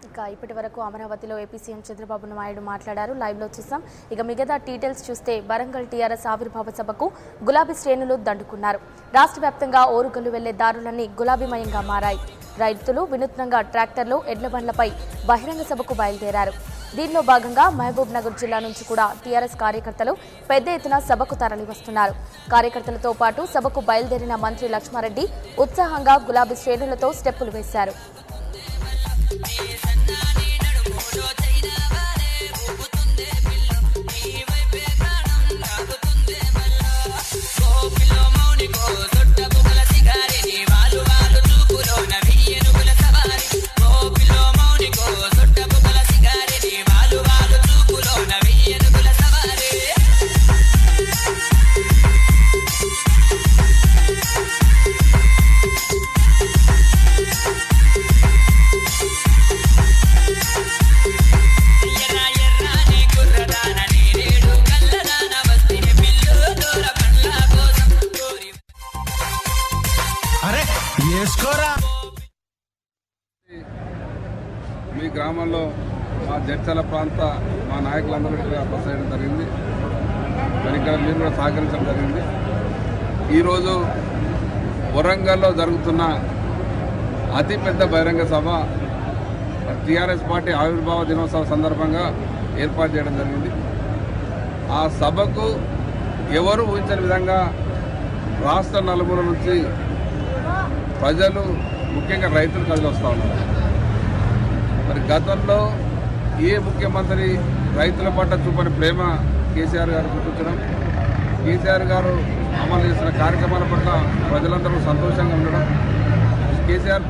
ఇక ఇప్పటి వరకు అమరావతిలో ఏపీ సీఎం చంద్రబాబు నాయుడు మాట్లాడారు. లైవ్ లో చూసాం. ఇక మిగతా డీటెయిల్స్ చూస్తే వరంగల్ టీఆర్ఎస్ ఆవిర్భావ సభకు గులాబీ శ్రేణులు దండుకున్నారు. రాష్ట్ర వ్యాప్తంగా ఓరుగల్లు వెళ్లే దారులన్నీ గులాబీమయంగా మారాయి. రైతులు వినూత్నంగా ట్రాక్టర్లు, ఎడ్ల బండ్లపై బహిరంగ సభకు బయలుదేరారు. దీనిలో భాగంగా మహబూబ్ నగర్ జిల్లా నుంచి కూడా టీఆర్ఎస్ కార్యకర్తలు పెద్ద ఎత్తున సభకు తరలివస్తున్నారు. కార్యకర్తలతో పాటు సభకు బయలుదేరిన మంత్రి లక్ష్మారెడ్డి ఉత్సాహంగా గులాబీ శ్రేణులతో స్టెప్పులు వేశారు. మీ గ్రామంలో మా జడ్చల ప్రాంత మా నాయకులందరూ ఇక్కడ బస చేయడం జరిగింది. మరి ఇక్కడ మీరు కూడా సహకరించడం జరిగింది. ఈరోజు వరంగల్లో జరుగుతున్న అతిపెద్ద బహిరంగ సభ టీఆర్ఎస్ పార్టీ ఆవిర్భావ దినోత్సవ సందర్భంగా ఏర్పాటు చేయడం జరిగింది. ఆ సభకు ఎవరు ఊహించని విధంగా రాష్ట్ర నలుమూల నుంచి ప్రజలు, ముఖ్యంగా రైతులు కదిలి వస్తూ ఉన్నారు. మరి గతంలో ఏ ముఖ్యమంత్రి రైతుల పట్ల చూపని ప్రేమ కేసీఆర్ గారు చూపించడం, కేసీఆర్ గారు అమలు చేసిన కార్యక్రమాల పట్ల ప్రజలందరూ సంతోషంగా ఉండడం, కేసీఆర్